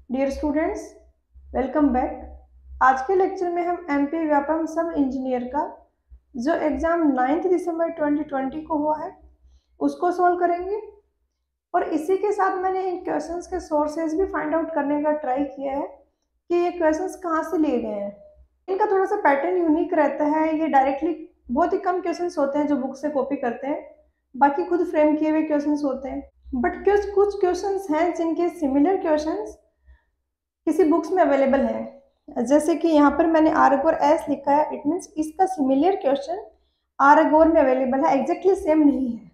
Dear students, welcome back. आज के lecture में हम एमपी व्यापम सब इंजीनियर का जो एग्ज़ाम 9 दिसंबर 2020 को हुआ है उसको सॉल्व करेंगे। और इसी के साथ मैंने इन क्वेश्चंस के सोर्सेज भी फाइंड आउट करने का ट्राई किया है कि ये क्वेश्चंस कहाँ से लिए गए हैं। इनका थोड़ा सा पैटर्न यूनिक रहता है। ये डायरेक्टली बहुत ही कम क्वेश्चंस होते हैं जो बुक से कॉपी करते हैं, बाकी खुद फ्रेम किए हुए क्वेश्चंस होते हैं। बट कुछ क्वेश्चंस हैं जिनके सिमिलर क्वेश्चंस किसी बुक्स में अवेलेबल है। जैसे कि यहाँ पर मैंने आर और एस लिखा है, इट मीन्स इसका सिमिलर क्वेश्चन आर और में अवेलेबल है, एग्जैक्टली सेम नहीं है।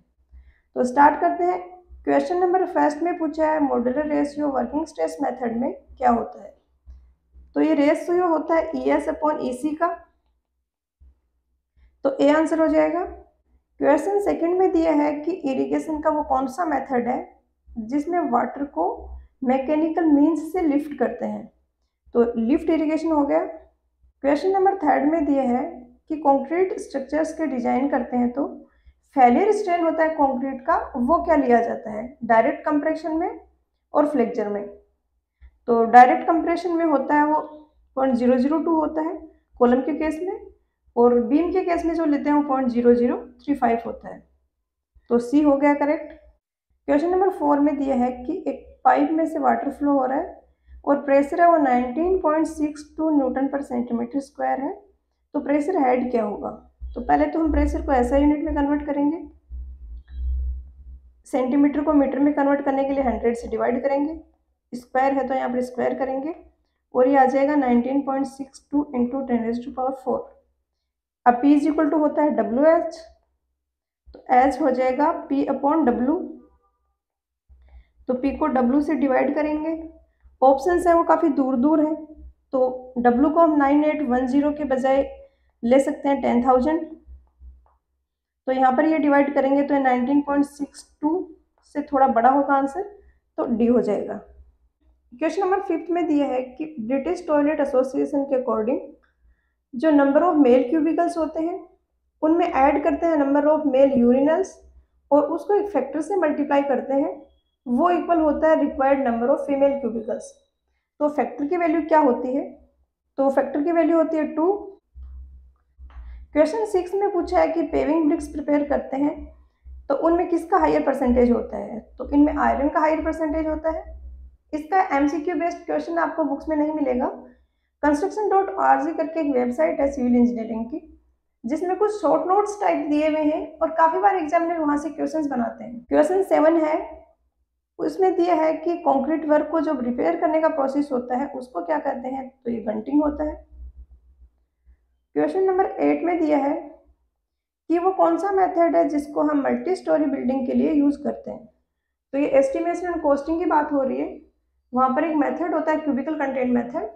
तो स्टार्ट करते हैं। क्वेश्चन नंबर फर्स्ट में पूछा है modular ratio working stress method में क्या होता है। तो ये रेशियो होता है ES अपॉन EC का, तो ए आंसर हो जाएगा। क्वेश्चन सेकंड में दिया है कि इरिगेशन का वो कौन सा मेथड है जिसमें वाटर को मैकेनिकल मीन्स से लिफ्ट करते हैं, तो लिफ्ट इरिगेशन हो गया। क्वेश्चन नंबर थर्ड में दिया है कि कंक्रीट स्ट्रक्चर्स के डिजाइन करते हैं तो फेलियर स्ट्रेन होता है कंक्रीट का, वो क्या लिया जाता है, डायरेक्ट कंप्रेशन में और फ्लेक्चर में। तो डायरेक्ट कंप्रेशन में होता है वो 0.002 होता है कॉलम के केस में, और बीम के केस में जो लेते हैं वो 0.0035 होता है। तो सी हो गया करेक्ट। क्वेश्चन नंबर 4 में दिया है कि एक पाइप में से वाटर फ्लो हो रहा है और प्रेशर है वो 19.62 न्यूटन पर सेंटीमीटर स्क्वायर है, तो प्रेशर हेड क्या होगा। तो पहले तो हम प्रेशर को ऐसा यूनिट में कन्वर्ट करेंगे, सेंटीमीटर को मीटर में कन्वर्ट करने के लिए 100 से डिवाइड करेंगे, स्क्वायर है तो यहाँ पर स्क्वायर करेंगे और ये आ जाएगा 19.62 इंटू 10⁴। अब P इज इक्वल टू होता है WH, तो H हो जाएगा P अपॉन W, तो P को W से डिवाइड करेंगे। ऑप्शंस हैं वो काफ़ी दूर दूर हैं, तो W को हम 9810 के बजाय ले सकते हैं 10,000, तो यहाँ पर ये डिवाइड करेंगे तो 19.62 से थोड़ा बड़ा होगा आंसर, तो डी हो जाएगा। क्वेश्चन नंबर 5 में दिया है कि ब्रिटिश टॉयलेट एसोसिएशन के अकॉर्डिंग जो नंबर ऑफ मेल क्यूबिकल्स होते हैं उनमें ऐड करते हैं नंबर ऑफ मेल यूरिनल्स और उसको एक फैक्टर से मल्टीप्लाई करते हैं, वो इक्वल होता है required number of female cubicles. तो फैक्टर की वैल्यू क्या होती है, तो फैक्टर की वैल्यू होती है 2। क्वेश्चन 6 में पूछा है कि पेविंग ब्रिक्स प्रिपेयर करते हैं तो उनमें किसका हायर परसेंटेज होता है, तो इनमें आयरन का हायर परसेंटेज होता है। इसका MCQ बेस्ड क्वेश्चन आपको बुक्स में नहीं मिलेगा। construction.org करके एक वेबसाइट है सिविल इंजीनियरिंग की, जिसमें कुछ शॉर्ट नोट्स टाइप दिए हुए हैं और काफ़ी बार एग्जामिनर वहाँ से क्वेश्चंस बनाते हैं। क्वेश्चन 7 है, उसमें दिया है कि कंक्रीट वर्क को जो रिपेयर करने का प्रोसेस होता है उसको क्या कहते हैं, तो ये गंटिंग होता है। क्वेश्चन नंबर 8 में दिया है कि वो कौन सा मेथड है जिसको हम मल्टी स्टोरी बिल्डिंग के लिए यूज़ करते हैं, तो ये एस्टिमेशन एंड कॉस्टिंग की बात हो रही है। वहाँ पर एक मेथड होता है क्यूबिकल कंटेंट मेथड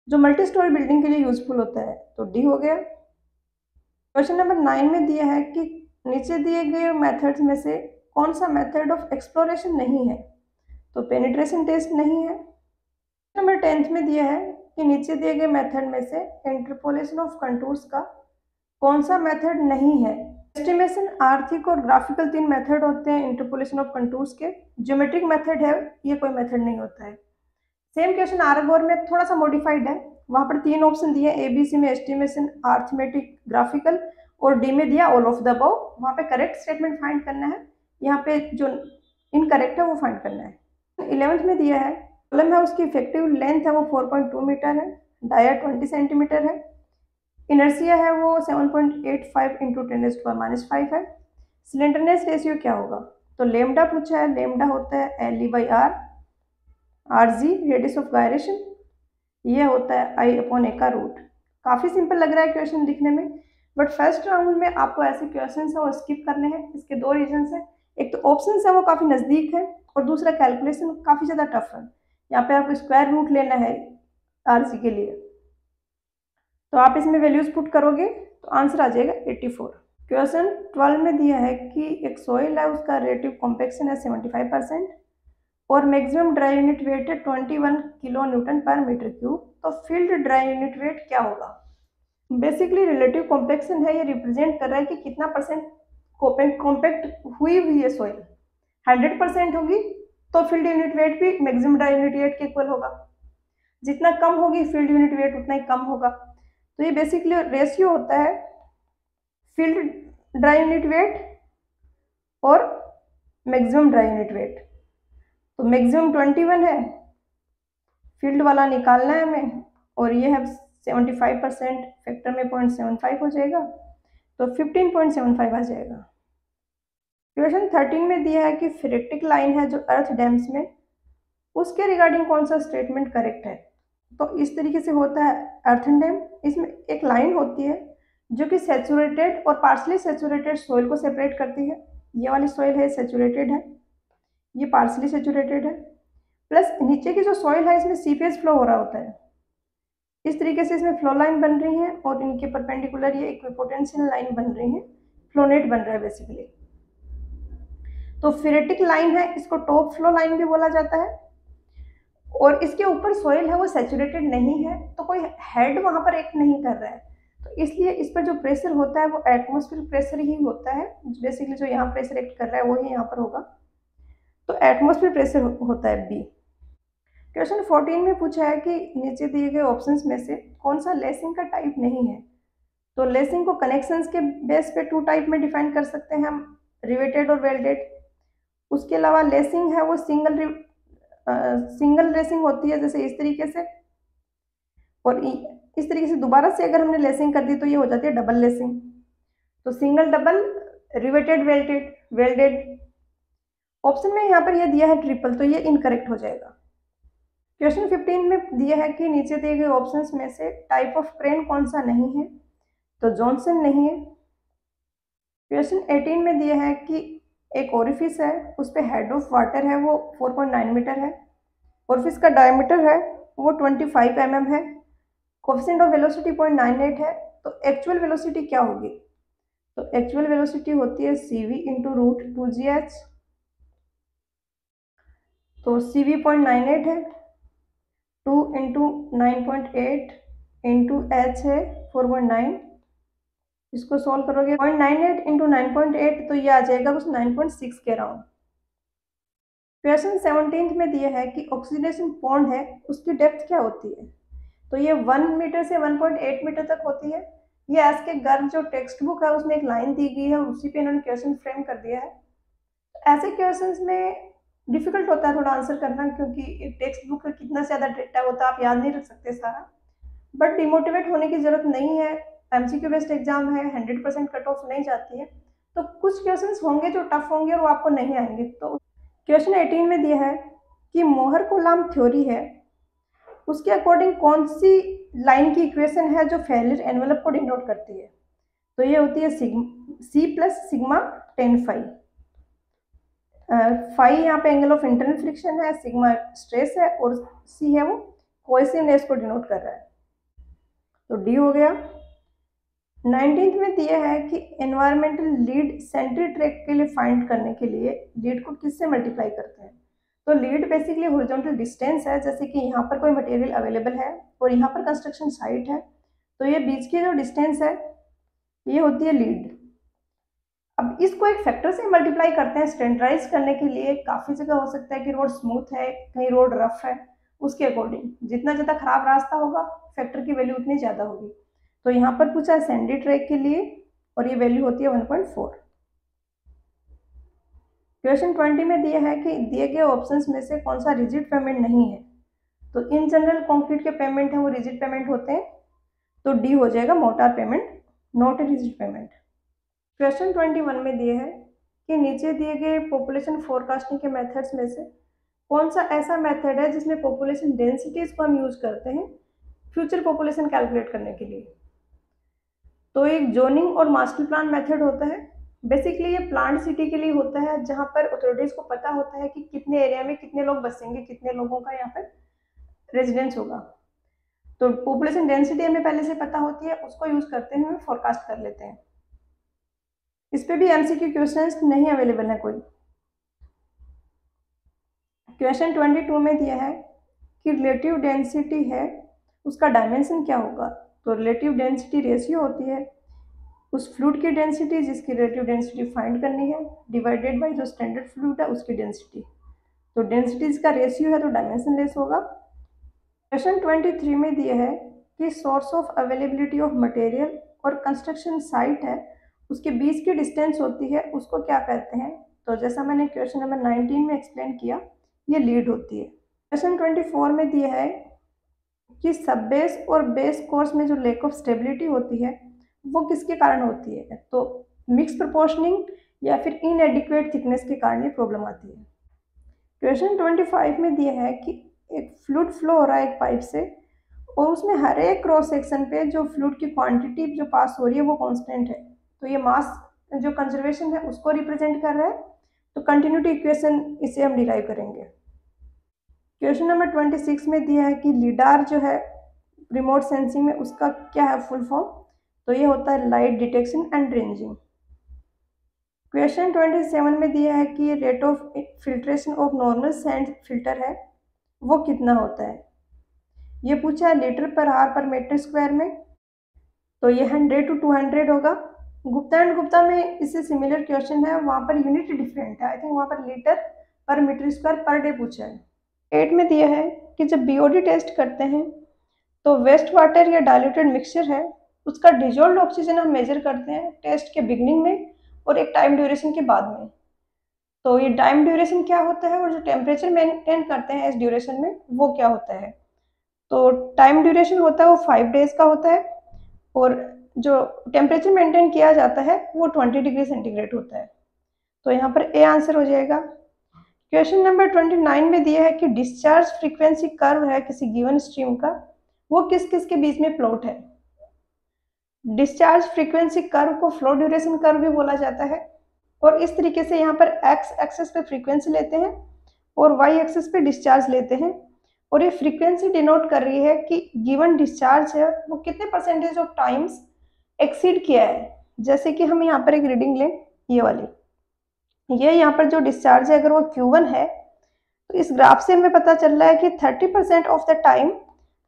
जो मल्टी स्टोरी बिल्डिंग के लिए यूजफुल होता है, तो डी हो गया। क्वेश्चन नंबर 9 में दिया है कि नीचे दिए गए मेथड्स में से कौन सा मेथड ऑफ एक्सप्लोरेशन नहीं है, तो पेनिट्रेशन टेस्ट नहीं है। नंबर 10 में दिया है कि नीचे दिए गए मेथड में से इंटरपोलेशन ऑफ कंटूर्स का कौन सा मेथड नहीं है। एस्टिमेशन, आर्थिक और ग्राफिकल 3 मेथड होते हैं इंटरपोलेशन ऑफ कंटूर्स के, ज्योमेट्रिक मेथड है ये कोई मेथड नहीं होता है। सेम क्वेश्चन आर में थोड़ा सा मॉडिफाइड है, वहाँ पर 3 ऑप्शन दिए, ABC में एस्टिमेशन, अर्थमेटिक, ग्राफिकल और डी में दिया ऑल ऑफ द अबव। वहाँ पे करेक्ट स्टेटमेंट फाइंड करना है, यहाँ पे जो इनकरेक्ट है वो फाइंड करना है। 11th में दिया है कॉलम है उसकी इफेक्टिव लेंथ है वो 4.2 मीटर है, डाया 20 सेंटीमीटर है, इनर्सिया है वो 7.85 इंटू 10⁻⁵ है। सिलेंडरनेस रेशियो क्या होगा, तो लेमडा पूछा है, लेमडा होता है LE/R, RG radius of gyration, ये होता है I अपॉन A का रूट। काफ़ी सिंपल लग रहा है क्वेश्चन दिखने में, बट फर्स्ट राउंड में आपको ऐसे क्वेश्चन है वो स्किप करने हैं। इसके 2 रीजन है, एक तो ऑप्शन है वो काफ़ी नज़दीक है और दूसरा कैलकुलेशन काफ़ी ज़्यादा टफ है। यहाँ पे आपको स्क्वायर रूट लेना है RG के लिए, तो आप इसमें वैल्यूज पुट करोगे तो आंसर आ जाएगा 84। क्वेश्चन 12 में दिया है कि एक सॉइल है उसका रिलेटिव कॉम्पेक्शन है 75% और मैक्सिमम ड्राई यूनिट वेट है 21 किलो न्यूटन पर मीटर क्यूब, तो फील्ड ड्राई यूनिट वेट क्या होगा। बेसिकली रिलेटिव कॉम्पेक्शन है, ये रिप्रेजेंट कर रहा है कि कितना % कॉम्पैक्ट हुई है सॉइल। 100% होगी तो फील्ड यूनिट वेट भी मैक्सिमम ड्राई यूनिट वेट के इक्वल होगा। जितना कम होगी फील्ड यूनिट वेट उतना ही कम होगा। तो ये बेसिकली रेशियो होता है फील्ड ड्राई यूनिट वेट और मैक्सिमम ड्राई यूनिट वेट। तो मैक्सिमम 21 है, फील्ड वाला निकालना है हमें, और ये है 75%, फैक्टर में 0.75 हो जाएगा, तो 15.75 आ जाएगा। क्वेश्चन 13 में दिया है कि फेरेक्टिक लाइन है जो अर्थ डैम्स में, उसके रिगार्डिंग कौन सा स्टेटमेंट करेक्ट है। तो इस तरीके से होता है अर्थन डैम। इसमें एक लाइन होती है जो कि सेचुरेटेड और पार्शली सेचुरेटेड सॉइल को सेपरेट करती है। ये वाली सॉइल है सेचुरेटेड है, ये पार्शली सेचुरेटेड है, प्लस नीचे की जो सॉइल है इसमें सीपेज फ्लो हो रहा होता है। इस तरीके से इसमें फ्लो लाइन बन रही है और इनके परपेंडिकुलर ये इक्विपोटेंशियल लाइन बन रही है, फ्लोनेट बन रहा है बेसिकली। तो फेरेटिक लाइन है, इसको टॉप फ्लो लाइन भी बोला जाता है, और इसके ऊपर सॉइल है वो सेचुरेटेड नहीं है, तो कोई हेड वहां पर एक्ट नहीं कर रहा है, तो इसलिए इस पर जो प्रेशर होता है वो एटमॉस्फेरिक प्रेशर ही होता है। बेसिकली जो यहाँ प्रेशर एक्ट कर रहा है वही यहाँ पर होगा, तो एटमॉस्फेरिक प्रेशर होता है बी। क्वेश्चन 14 में पूछा है कि नीचे दिए गए ऑप्शंस में से कौन सा लेसिंग का टाइप नहीं है। तो लेसिंग को कनेक्शंस के बेस पे 2 टाइप में डिफाइन कर सकते हैं हम, रिवेटेड और वेल्डेड। उसके अलावा लेसिंग है वो सिंगल लेसिंग होती है, जैसे इस तरीके से, और इस तरीके से दोबारा से अगर हमने लेसिंग कर दी तो ये हो जाती है डबल लेसिंग। तो single, double, riveted, welded. Option में यहाँ पर ये दिया है ट्रिपल, तो ये इनकरेक्ट हो जाएगा। क्वेश्चन 15 में दिया है कि नीचे दिए गए ऑप्शंस में से टाइप ऑफ क्रेन कौन सा नहीं है। तो जॉनसन नहीं है। क्वेश्चन 18 में दिया है कि एक ओरिफिस है, उस पर हेड ऑफ वाटर है वो 4.9 मीटर है, ओरिफिस का डायमीटर है वो 25 mm है, कोफिशिएंट ऑफ वेलोसिटी 0.98 है। तो एक्चुअल वेलोसिटी क्या होगी। तो एक्चुअल वेलोसिटी होती है CV इंटू रूट 2GH। तो CV 0.98 है, 2 इंटू 9.8 इंटू H है 4.9। इसको सॉल्व करोगे 0.98 इंटू 9.8, तो ये आ जाएगा कुछ 9.6 के अराउंड। क्वेश्चन 17 में दिया है कि ऑक्सीडेशन बॉन्ड है उसकी डेप्थ क्या होती है। तो ये 1 मीटर से 1.8 मीटर तक होती है। ये आज के गर्भ जो टेक्स्ट बुक है उसमें एक लाइन दी गई है, उसी पे इन्होंने क्वेश्चन फ्रेम कर दिया है। ऐसे क्वेश्चंस में डिफिकल्ट होता है थोड़ा आंसर करना, क्योंकि टेक्स्ट बुक का कितना ज़्यादा डेटा होता है आप याद नहीं रख सकते सारा। बट डिमोटिवेट होने की जरूरत नहीं है, MCQ बेस्ड एग्जाम है, 100% कट ऑफ नहीं जाती है, तो कुछ क्वेश्चंस होंगे जो टफ होंगे और वो आपको नहीं आएंगे। तो क्वेश्चन 18 में दिया है कि मोहर कोलाम थ्योरी है, उसके अकॉर्डिंग कौन सी लाइन की इक्वेशन है जो फेलियर एनवेलप को डिनोट करती है। तो ये होती है C plus sigma tan phi. Phi यहाँ पे एंगल ऑफ इंटरनल फ्रिक्शन है, सिग्मा स्ट्रेस है, और C है वो कोएसिवनेस को डिनोट कर रहा है। तो D हो गया। 19th में दिया है कि एनवायरमेंटल लीड सेंट्री ट्रैक के लिए फाइंड करने के लिए लीड को किससे मल्टीप्लाई करते हैं। तो लीड बेसिकली हॉरिजॉन्टल डिस्टेंस है, जैसे कि यहाँ पर कोई मटेरियल अवेलेबल है और यहाँ पर कंस्ट्रक्शन साइट है, तो ये बीच की जो डिस्टेंस है ये होती है लीड। अब इसको एक फैक्टर से मल्टीप्लाई करते हैं स्टैंडर्डाइज करने के लिए। काफ़ी जगह हो सकता है कि रोड स्मूथ है, कहीं रोड रफ है, उसके अकॉर्डिंग जितना ज़्यादा खराब रास्ता होगा फैक्टर की वैल्यू उतनी ज़्यादा होगी। तो यहाँ पर पूछा है सैंडी ट्रैक के लिए और ये वैल्यू होती है 1.4। क्वेश्चन 20 में दिया है कि दिए गए ऑप्शंस में से कौन सा रिजिड पेमेंट नहीं है। तो इन जनरल कंक्रीट के पेमेंट है वो रिजिड पेमेंट होते हैं, तो डी हो जाएगा motor payment, not a rigid payment. Question 21 में दिए है कि नीचे दिए गए पॉपुलेशन फोरकास्टिंग के मेथड्स में से कौन सा ऐसा मेथड है जिसमें पॉपुलेशन डेंसिटीज को हम यूज करते हैं फ्यूचर पॉपुलेशन कैलकुलेट करने के लिए। तो एक जोनिंग और मास्टर प्लान मेथड होता है। बेसिकली ये प्लांट सिटी के लिए होता है, जहाँ पर अथॉरिटीज को पता होता है कि कितने एरिया में कितने लोग बसेंगे, कितने लोगों का यहाँ पर रेजिडेंस होगा। तो पॉपुलेशन डेंसिटी हमें पहले से पता होती है, उसको यूज करते हुए फोरकास्ट कर लेते हैं। इस पे भी MCQ क्वेश्चंस नहीं अवेलेबल है कोई। क्वेश्चन 22 में दिया है कि रिलेटिव डेंसिटी है उसका डायमेंशन क्या होगा। तो रिलेटिव डेंसिटी रेशियो होती है उस फ्लूइड की डेंसिटी जिसकी रिलेटिव डेंसिटी फाइंड करनी है डिवाइडेड बाय जो स्टैंडर्ड फ्लूइड है उसकी डेंसिटी। तो डेंसिटीज का रेशियो है तो डायमेंशनलेस होगा। क्वेश्चन 23 में दिया है कि source of availability of material और कंस्ट्रक्शन साइट है उसके बीच की डिस्टेंस होती है, उसको क्या कहते हैं? तो जैसा मैंने क्वेश्चन नंबर 19 में एक्सप्लेन किया, ये लीड होती है। क्वेश्चन 24 में दिया है कि सब बेस और बेस कोर्स में जो लैक ऑफ स्टेबिलिटी होती है वो किसके कारण होती है? तो मिक्स प्रोपोर्शनिंग या फिर इनएडिक्वेट थिकनेस के कारण ये प्रॉब्लम आती है। क्वेश्चन 25 में दिया है कि एक फ्लूइड फ्लो हो रहा है एक पाइप से और उसमें हर एक क्रॉस सेक्शन पे जो फ्लूइड की क्वांटिटी जो पास हो रही है वो कांस्टेंट है, तो ये मास जो कंजर्वेशन है उसको रिप्रेजेंट कर रहा है। तो कंटिन्यूटी इक्वेशन इसे हम डिराइव करेंगे। क्वेश्चन नंबर 26 में दिया है कि लीडार जो है रिमोट सेंसिंग में उसका क्या है फुल फॉर्म? तो ये होता है light detection and ranging. Question 27 में दिया है कि rate of filtration of normal sand filter है वो कितना होता है? ये पूछा है लीटर पर आवर पर मीटर स्क्वायर में, तो ये 100 to 200 होगा। गुप्ता एंड गुप्ता में इससे सिमिलर क्वेश्चन है, वहाँ पर यूनिट डिफरेंट है, आई थिंक वहाँ पर लीटर पर मीटर स्क्वायर पर डे पूछा है। 8 में दिया है कि जब बीओडी टेस्ट करते हैं तो वेस्ट वाटर या डाइल्यूटेड मिक्सचर है उसका डिजोल्व ऑक्सीजन हम मेजर करते हैं टेस्ट के बिगनिंग में और एक टाइम ड्यूरेशन के बाद में। तो ये टाइम ड्यूरेशन क्या होता है और जो टेम्परेचर मेंटेन करते हैं इस ड्यूरेशन में वो क्या होता है? तो टाइम ड्यूरेशन होता है वो 5 डेज का होता है और जो टेम्परेचर मेंटेन किया जाता है वो 20 डिग्री सेंटीग्रेड होता है। तो यहाँ पर ए आंसर हो जाएगा। क्वेश्चन नंबर 29 में दिया है कि डिस्चार्ज फ्रीक्वेंसी कर्व है किसी गिवन स्ट्रीम का, वो किस किस के बीच में प्लॉट है? डिस्चार्ज फ्रीक्वेंसी कर्व को फ्लो ड्यूरेशन कर्व भी बोला जाता है और इस तरीके से यहाँ पर एक्स एक्सिस पे फ्रीक्वेंसी लेते हैं और वाई एक्सिस पे डिस्चार्ज लेते हैं और ये फ्रीक्वेंसी डिनोट कर रही है कि गिवन डिस्चार्ज है वो कितने परसेंटेज ऑफ टाइम्स एक्सीड किया है। जैसे कि हम यहाँ पर एक रीडिंग लें, ये वाली, ये यहाँ पर जो डिस्चार्ज है अगर वो Q1 है तो इस ग्राफ से हमें पता चल रहा है कि 30% ऑफ द टाइम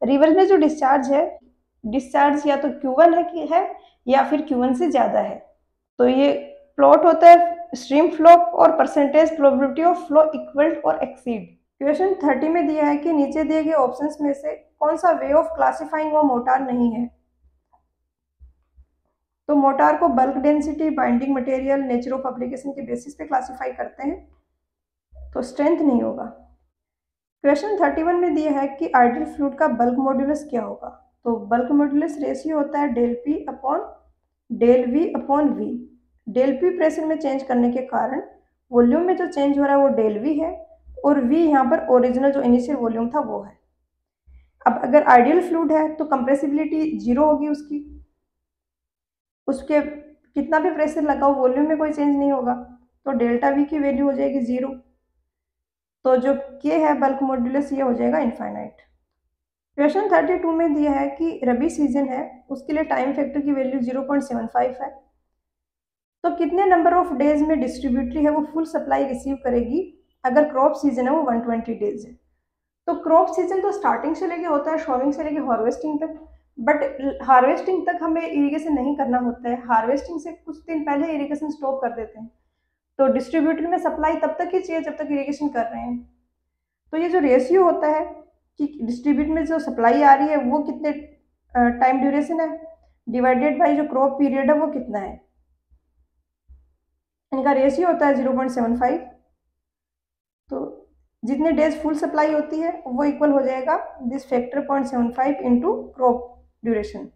रिवर में जो डिस्चार्ज है, डिस्चार्ज या तो Q1 है या फिर Q1 से ज़्यादा है। तो ये प्लॉट होता है स्ट्रीम फ्लो और percentage probability of flow equal और एक्सीड। क्वेश्चन 30 में दिया है कि नीचे दिए गए ऑप्शंस में से कौन सा वे ऑफ क्लासिफाइंग वो मोटार नहीं है? तो मोटार को bulk density, binding material, nature of application के बेसिस पे क्लासिफाई करते हैं, तो स्ट्रेंथ नहीं होगा। क्वेश्चन 31 में दिया है कि आइडियल फ्लूइड का बल्क मॉड्यूलस क्या होगा? तो बल्क मॉड्यूलस रेशियो होता है del P upon del V upon V. Del P pressure में चेंज करने के कारण वॉल्यूम में जो चेंज हो रहा है वो डेल वी है और वी यहाँ पर ओरिजिनल जो इनिशियल वॉल्यूम था वो है। अब अगर आइडियल फ्लूइड है तो कंप्रेसिबिलिटी 0 होगी उसके कितना भी प्रेशर लगाओ वॉल्यूम में कोई चेंज नहीं होगा, तो डेल्टा वी की वैल्यू हो जाएगी 0। तो जो के है बल्क मॉड्यूलस ये हो जाएगा इनफाइनाइट। क्वेश्चन 32 में दिया है कि रबी सीजन है उसके लिए टाइम फैक्टर की वैल्यू 0.75 है, तो कितने नंबर ऑफ डेज में डिस्ट्रीब्यूटरी है वो फुल सप्लाई रिसीव करेगी अगर क्रॉप सीजन है वो 120 डेज है? तो क्रॉप सीजन तो स्टार्टिंग से लेके होता है शोविंग से लेके हार्वेस्टिंग तक, बट हार्वेस्टिंग तक हमें इरिगेशन नहीं करना होता है, हार्वेस्टिंग से कुछ दिन पहले इरिगेशन स्टॉप कर देते हैं। तो डिस्ट्रीब्यूटर में सप्लाई तब तक ही चाहिए जब तक इरिगेशन कर रहे हैं। तो ये जो रेशियो होता है कि डिस्ट्रीब्यूट में जो सप्लाई आ रही है वो कितने टाइम ड्यूरेशन है डिवाइडेड बाई जो क्रॉप पीरियड है वो कितना है, इनका रेशियो होता है 0.75। तो जितने डेज फुल सप्लाई होती है वो इक्वल हो जाएगा this factor 0.75 into crop duration.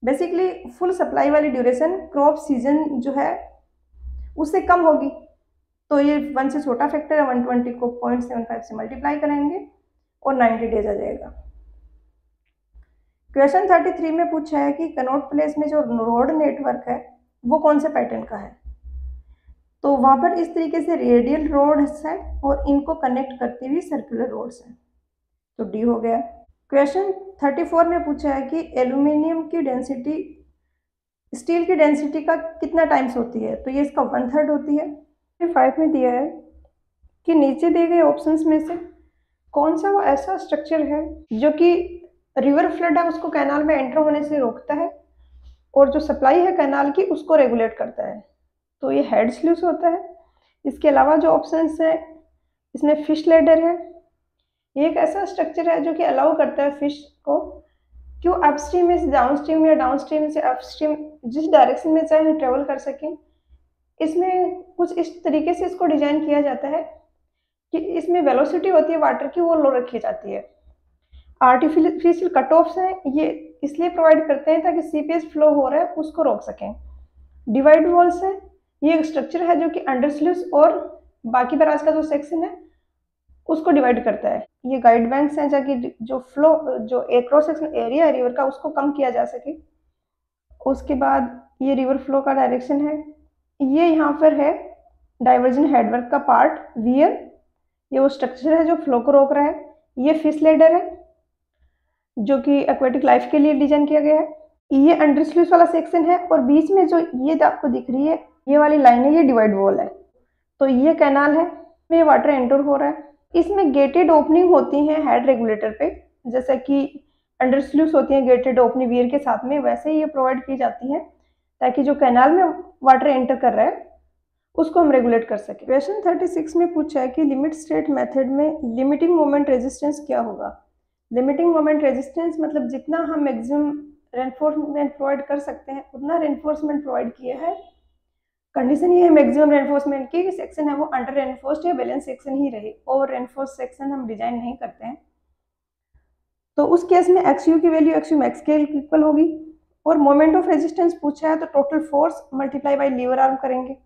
Basically full supply वाली ड्यूरेशन क्रॉप सीजन जो है उससे कम होगी, तो ये 1 से छोटा फैक्टर है, 120 को 0.75 से मल्टीप्लाई करेंगे और 90 डेज आ जाएगा। क्वेश्चन 33 में पूछा है कि कनॉट प्लेस में जो रोड नेटवर्क है वो कौन से पैटर्न का है? तो वहाँ पर इस तरीके से रेडियल रोड्स हैं और इनको कनेक्ट करती हुई सर्कुलर रोड्स हैं, तो डी हो गया। क्वेश्चन 34 में पूछा है कि एल्यूमिनियम की डेंसिटी स्टील की डेंसिटी का कितना टाइम्स होती है? तो ये इसका 1/3 होती है। 5 में दिया है कि नीचे दिए गए ऑप्शंस में से कौन सा वो ऐसा स्ट्रक्चर है जो कि रिवर फ्लड है उसको कैनाल में एंटर होने से रोकता है और जो सप्लाई है कैनाल की उसको रेगुलेट करता है? तो ये हेड स्लूस होता है। इसके अलावा जो ऑप्शंस हैं इसमें फिश लैडर है। ये एक ऐसा स्ट्रक्चर है जो कि अलाउ करता है फिश को कि वो अपस्ट्रीम में से डाउनस्ट्रीम या डाउनस्ट्रीम से अपस्ट्रीम जिस डायरेक्शन में चाहे ट्रेवल कर सकें। इसमें कुछ इस तरीके से इसको डिजाइन किया जाता है कि इसमें वेलोसिटी होती है वाटर की, वो लो रखी जाती है। आर्टिफिशियल कट ऑफ्स हैं, ये इसलिए प्रोवाइड करते हैं ताकि सीपेज फ्लो हो रहा है उसको रोक सकें। डिवाइड वॉल्स है, ये एक स्ट्रक्चर है जो कि अंडरस्लूस और बाकी बराज का जो सेक्शन है उसको डिवाइड करता है। ये गाइड बैंक्स हैं ताकि जो फ्लो जो क्रॉस सेक्शन एरिया है रिवर का उसको कम किया जा सके। उसके बाद ये रिवर फ्लो का डायरेक्शन है। ये यहाँ पर है डाइवर्जन हेडवर्क का पार्ट वियर, ये वो स्ट्रक्चर है जो फ्लो को रोक रहा है। ये फिश लैडर है जो कि एक्वेटिक लाइफ के लिए डिजाइन किया गया है। ये अंडरस्लूस वाला सेक्शन है और बीच में जो ये आपको दिख रही है ये वाली लाइन है, ये डिवाइड वॉल है। तो ये कैनाल है, ये वाटर एंटर हो रहा है। इसमें गेटेड ओपनिंग होती हैं हेड रेगुलेटर पे, जैसे कि अंडरस्लूस होती हैं गेटेड ओपनिंग वियर के साथ में, वैसे ही ये प्रोवाइड की जाती हैं ताकि जो कैनाल में वाटर एंटर कर रहा है उसको हम रेगुलेट कर सकें। क्वेश्चन 36 में पूछा है कि लिमिट स्टेट मेथड में लिमिटिंग मोमेंट रेजिस्टेंस क्या होगा। लिमिटिंग मोमेंट रेजिस्टेंस मतलब जितना हम मैक्सिमम रेनफोर्समेंट प्रोवाइड कर सकते हैं उतना रेनफोर्समेंट प्रोवाइड किया है। कंडीशन ये है मैक्सिमम रेनफोर्समेंट की, सेक्शन है वो अंडर रेनफोर्स्ड या बैलेंस सेक्शन ही रहे, ओवर रेनफोर्स्ड सेक्शन हम डिजाइन नहीं करते हैं। तो उस केस में XU की वैल्यू XU मैक्स के इक्वल होगी। और मोमेंट ऑफ रेजिस्टेंस पूछा है तो total force multiply by lever arm करेंगे।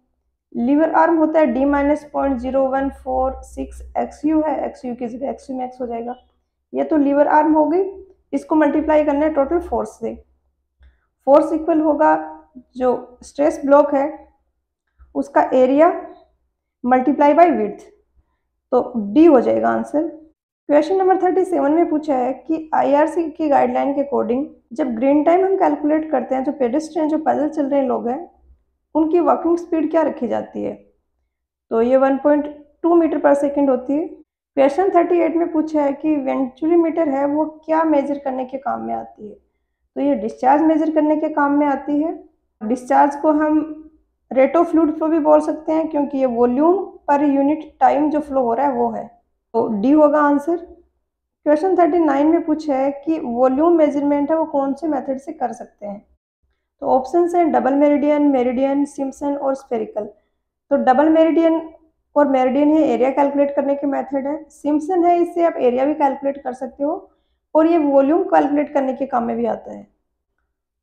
लीवर आर्म होता है D-0.0146 XU है, XU की जगह XU मैक्स हो जाएगा। ये तो लीवर आर्म हो गई, इसको मल्टीप्लाई करना है टोटल फोर्स से। फोर्स इक्वल होगा जो स्ट्रेस ब्लॉक है उसका एरिया मल्टीप्लाई बाई विड्थ, तो D हो जाएगा आंसर। क्वेश्चन नंबर 37 में पूछा है कि IRC की गाइडलाइन के अकॉर्डिंग जब ग्रीन टाइम हम कैलकुलेट करते हैं, जो पेडेस्ट्रियन जो पैदल चल रहे लोग हैं उनकी वॉकिंग स्पीड क्या रखी जाती है, तो ये 1.2 मीटर पर सेकेंड होती है। क्वेश्चन 38 में पूछा है कि वेंचुरीमीटर है वो क्या मेजर करने के काम में आती है, तो ये डिस्चार्ज मेजर करने के काम में आती है। डिस्चार्ज को हम रेट ऑफ फ्लूइड फ्लो भी बोल सकते हैं क्योंकि ये वॉल्यूम पर यूनिट टाइम जो फ्लो हो रहा है वो है, तो D होगा आंसर। क्वेश्चन 39 में पूछा है कि वॉल्यूम मेजरमेंट है वो कौन से मेथड से कर सकते हैं, तो ऑप्शन हैं डबल मेरिडियन, मेरिडियन, सिम्पसन और स्फेरिकल। तो डबल मेरिडियन और मेरिडियन है एरिया कैलकुलेट करने के मेथड है, सिम्पसन है इससे आप एरिया भी कैलकुलेट कर सकते हो और ये वॉल्यूम कैलकुलेट करने के काम में भी आता है।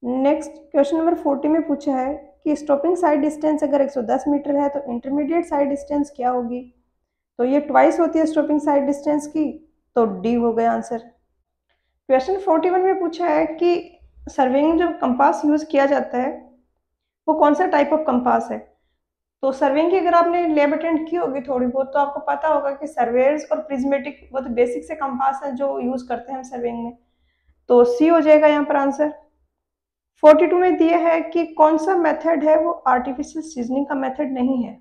नेक्स्ट क्वेश्चन नंबर 40 में पूछा है कि स्टॉपिंग साइड डिस्टेंस अगर 110 मीटर है तो इंटरमीडिएट साइड डिस्टेंस क्या होगी, तो ये ट्वाइस होती है स्टॉपिंग साइड डिस्टेंस की, तो D हो गया आंसर। क्वेश्चन 41 में पूछा है कि सर्वेइंग जब कंपास यूज़ किया जाता है वो कौन सा टाइप ऑफ कंपास है, तो सर्वेइंग की अगर आपने लैब अटेंड की होगी थोड़ी बहुत तो आपको पता होगा कि सर्वेयर्स और प्रिज्मेटिक वो तो बेसिक से कंपास है जो यूज़ करते हैं हम सर्वेइंग में, तो C हो जाएगा यहाँ पर आंसर। 42 में दिया है कि कौन सा मेथड है वो आर्टिफिशियल सीजनिंग का मेथड नहीं है,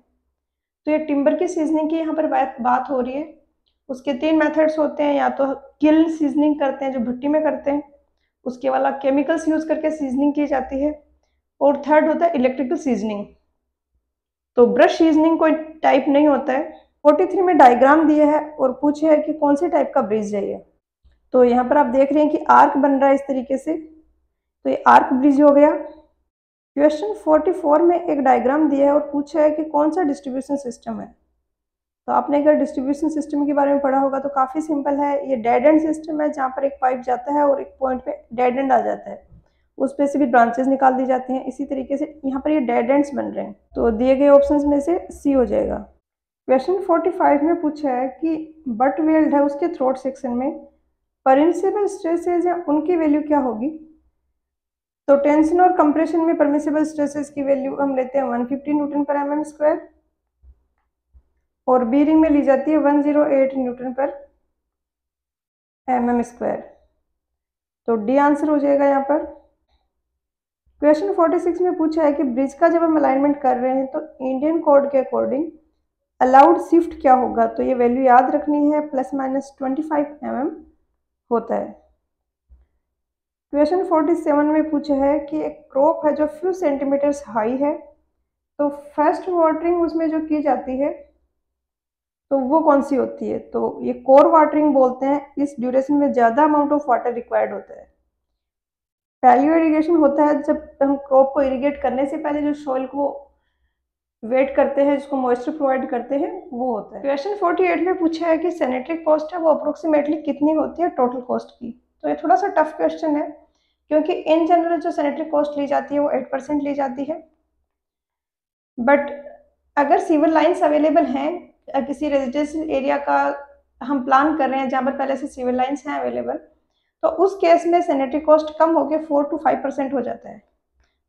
तो ये टिम्बर की सीजनिंग की यहाँ पर बात हो रही है। उसके 3 मेथड्स होते हैं, या तो किल्न सीजनिंग करते हैं जो भट्टी में करते हैं, उसके वाला केमिकल्स यूज करके सीजनिंग की जाती है, और थर्ड होता है इलेक्ट्रिकल सीजनिंग। तो ब्रश सीजनिंग कोई टाइप नहीं होता है। 43 में डायग्राम दिया है और पूछे है कि कौन से टाइप का ब्रिज है ये, तो यहाँ पर आप देख रहे हैं कि आर्क बन रहा है इस तरीके से, तो ये आर्क ब्रिज हो गया। क्वेश्चन 44 में एक डायग्राम दिया है और पूछा है कि कौन सा डिस्ट्रीब्यूशन सिस्टम है, तो आपने अगर डिस्ट्रीब्यूशन सिस्टम के बारे में पढ़ा होगा तो काफ़ी सिंपल है, ये डेड एंड सिस्टम है जहाँ पर एक पाइप जाता है और एक पॉइंट पे डेड एंड आ जाता है, उस पे से भी ब्रांचेस निकाल दी जाती हैं। इसी तरीके से यहाँ पर ये डेड एंड्स बन रहे हैं, तो दिए गए ऑप्शंस में से C हो जाएगा। क्वेश्चन 45 में पूछा है कि बट वेल्ड है उसके थ्रोट सेक्शन में परमिसिबल स्ट्रेसेस या उनकी वैल्यू क्या होगी, तो टेंशन और कंप्रेशन में परमिसिबल स्ट्रेसेस की वैल्यू हम लेते हैं 150 न्यूटन पर mm², और बीरिंग में ली जाती है 108 न्यूटन पर mm², तो D आंसर हो जाएगा यहाँ पर। क्वेश्चन 46 में पूछा है कि ब्रिज का जब हम अलाइनमेंट कर रहे हैं तो इंडियन कोड के अकॉर्डिंग अलाउड शिफ्ट क्या होगा, तो ये वैल्यू याद रखनी है, ±25 mm होता है। क्वेश्चन 47 में पूछा है कि एक क्रॉप है जो फ्यू सेंटीमीटर्स हाई है, तो फर्स्ट वाटरिंग उसमें जो की जाती है तो वो कौन सी होती है? तो ये कोर वाटरिंग बोलते हैं। इस ड्यूरेशन में ज़्यादा अमाउंट ऑफ वाटर रिक्वायर्ड होता है। पैलियो इरिगेशन होता है जब हम क्रॉप को इरिगेट करने से पहले जो सॉइल को वेट करते हैं, जिसको मॉइस्चर प्रोवाइड करते हैं, वो होता है। क्वेश्चन 48 में पूछा है कि सैनिटरी कॉस्ट है वो अप्रोक्सीमेटली कितनी होती है टोटल कॉस्ट की। तो ये थोड़ा सा टफ क्वेश्चन है, क्योंकि इन जनरल जो सैनिटरी कॉस्ट ली जाती है वो 8% ली जाती है। बट अगर सिविल लाइन्स अवेलेबल हैं, किसी रेजिडेंशियल एरिया का हम प्लान कर रहे हैं जहाँ पर पहले से सिविल लाइन्स हैं अवेलेबल, तो उस केस में सैनिटरी कॉस्ट कम होकर 4 to 5% हो जाता है।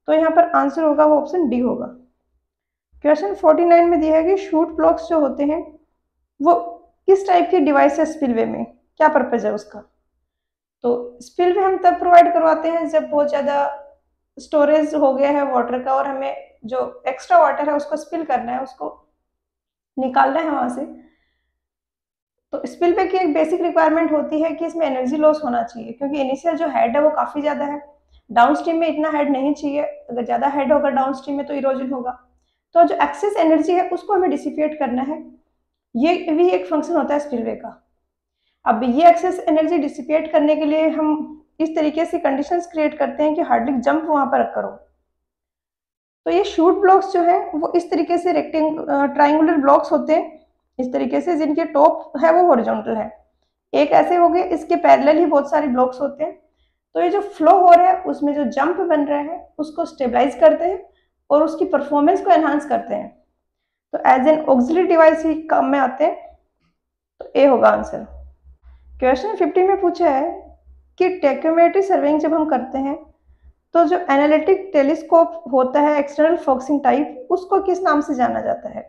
तो यहाँ पर आंसर होगा वो ऑप्शन डी होगा। क्वेश्चन 49 में दिया है कि शूट ब्लॉक्स जो होते हैं वो किस टाइप की डिवाइस है स्पिलवे में, क्या पर्पज है उसका। तो स्पिलवे हम तब प्रोवाइड करवाते हैं जब बहुत ज़्यादा स्टोरेज हो गया है वाटर का और हमें जो एक्स्ट्रा वाटर है उसको स्पिल करना है, उसको निकालना है वहाँ से। तो स्पिलवे की एक बेसिक रिक्वायरमेंट होती है कि इसमें एनर्जी लॉस होना चाहिए, क्योंकि इनिशियल जो हेड है वो काफ़ी ज़्यादा है, डाउन स्ट्रीम में इतना हेड नहीं चाहिए। अगर ज़्यादा हेड होगा डाउन स्ट्रीम में तो इरोजन होगा। तो जो एक्सेस एनर्जी है उसको हमें डिसिपेट करना है, ये भी एक फंक्शन होता है स्पिलवे का। अब ये एक्सेस एनर्जी डिसिपेट करने के लिए हम इस तरीके से कंडीशंस क्रिएट करते हैं कि हार्डली जंप वहाँ पर करो। तो ये शूट ब्लॉक्स जो है वो इस तरीके से ट्राइंगुलर ब्लॉक्स होते हैं, इस तरीके से, जिनके टॉप है वो हॉरिजॉन्टल है। एक ऐसे हो गए, इसके पैरेलल ही बहुत सारे ब्लॉक्स होते हैं। तो ये जो फ्लो हो रहा है उसमें जो जंप बन रहा है उसको स्टेबलाइज करते हैं और उसकी परफॉर्मेंस को एनहांस करते हैं। तो एज एन ऑक्सिलरी डिवाइस ही काम में आते हैं। तो ए होगा आंसर। क्वेश्चन 50 में पूछा है कि टैक्योमेट्री सर्वेइंग जब हम करते हैं तो जो एनालिटिक टेलीस्कोप होता है एक्सटर्नल फोकसिंग टाइप, उसको किस नाम से जाना जाता है।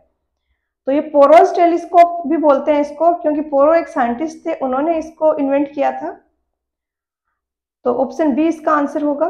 तो ये पोरोस टेलीस्कोप भी बोलते हैं इसको, क्योंकि पोरो एक साइंटिस्ट थे, उन्होंने इसको इन्वेंट किया था। तो ऑप्शन बी इसका आंसर होगा।